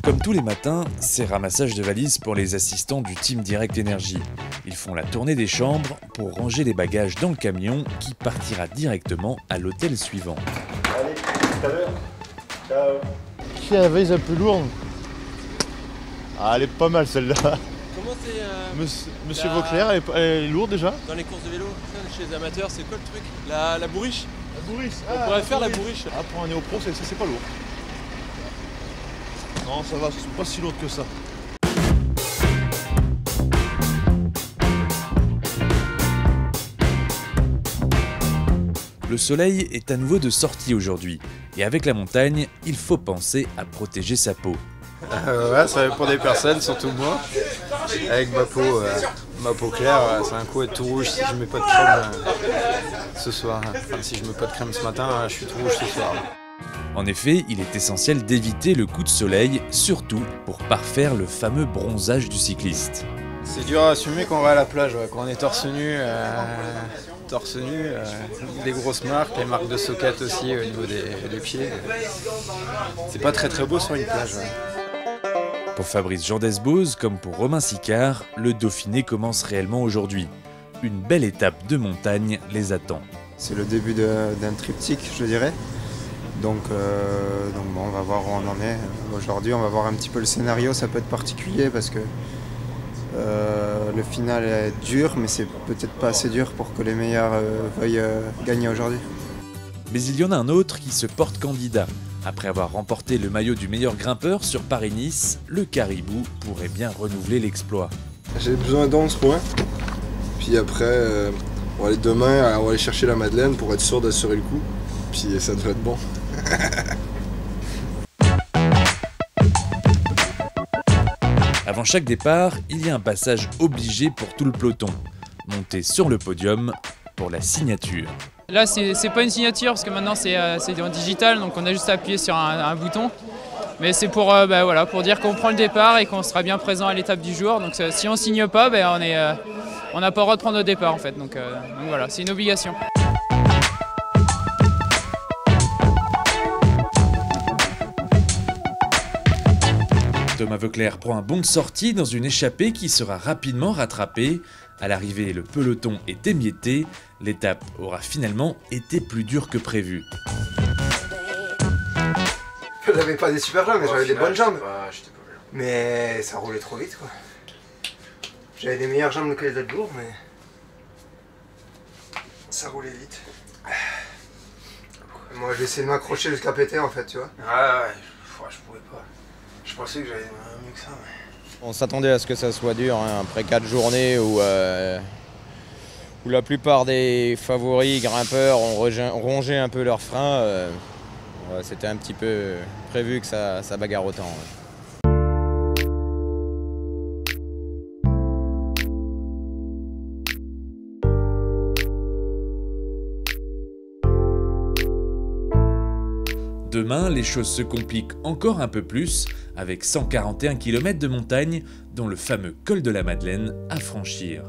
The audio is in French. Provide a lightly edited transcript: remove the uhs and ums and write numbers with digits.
Comme tous les matins, c'est ramassage de valises pour les assistants du Team Direct Énergie. Ils font la tournée des chambres pour ranger les bagages dans le camion qui partira directement à l'hôtel suivant. Allez, tout à l'heure. Ciao. Qui a la valise la plus lourde? Ah, elle est pas mal celle-là. Comment c'est Monsieur Vauclair, elle est lourde déjà? dans les courses de vélo, chez les amateurs, c'est quoi le truc? La bourriche? La bourriche. On pourrait faire la bourriche. Ah, pour un néo-pro, c'est pas lourd. Non, ça va, c'est pas si lourd que ça. Le soleil est à nouveau de sortie aujourd'hui. Et avec la montagne, il faut penser à protéger sa peau. Ouais, ça va pour des personnes, surtout moi. Avec ma peau claire, c'est un coup être tout rouge si je mets pas de crème ce soir. Enfin, si je mets pas de crème ce matin, je suis tout rouge ce soir. En effet, il est essentiel d'éviter le coup de soleil, surtout pour parfaire le fameux bronzage du cycliste. C'est dur à assumer quand on va à la plage, quand on est torse nu, des grosses marques, les marques de socket aussi au niveau des pieds. C'est pas très beau sur une plage. Pour Fabrice Gendesbose, comme pour Romain Sicard, le Dauphiné commence réellement aujourd'hui. Une belle étape de montagne les attend. C'est le début d'un triptyque, je dirais. Donc bon, on va voir où on en est. Aujourd'hui, on va voir un petit peu le scénario. Ça peut être particulier parce que le final est dur, mais c'est peut-être pas assez dur pour que les meilleurs veuillent gagner aujourd'hui. Mais il y en a un autre qui se porte candidat. Après avoir remporté le maillot du meilleur grimpeur sur Paris-Nice, le Caribou pourrait bien renouveler l'exploit. J'ai besoin d'eau ce point. Puis après, on va aller demain, on va aller chercher la Madeleine pour être sûr d'assurer le coup. Puis ça devrait être bon. Avant chaque départ, il y a un passage obligé pour tout le peloton. Monter sur le podium pour la signature. Là, c'est pas une signature parce que maintenant c'est en digital, donc on a juste à appuyer sur un bouton. Mais c'est pour, voilà, pour dire qu'on prend le départ et qu'on sera bien présent à l'étape du jour. Donc si on signe pas, on n'a pas le droit de prendre le départ en fait. Donc voilà, c'est une obligation. Thomas Vauclair prend un bond de sortie dans une échappée qui sera rapidement rattrapée. À l'arrivée, le peloton est émietté. L'étape aura finalement été plus dure que prévu. J'avais pas des super jambes, mais j'avais des bonnes jambes. Mais ça roulait trop vite quoi. J'avais des meilleures jambes que les autres jours, mais ça roulait vite. Moi j'ai essayé de m'accrocher jusqu'à péter en fait, tu vois. Ouais, je pouvais pas. Je pensais que j'allais mieux que ça, mais... On s'attendait à ce que ça soit dur, hein, après 4 journées où la plupart des favoris grimpeurs ont rongé un peu leurs freins. C'était un petit peu prévu que ça bagarre autant. Ouais. Demain, les choses se compliquent encore un peu plus avec 141 km de montagne, dont le fameux col de la Madeleine à franchir.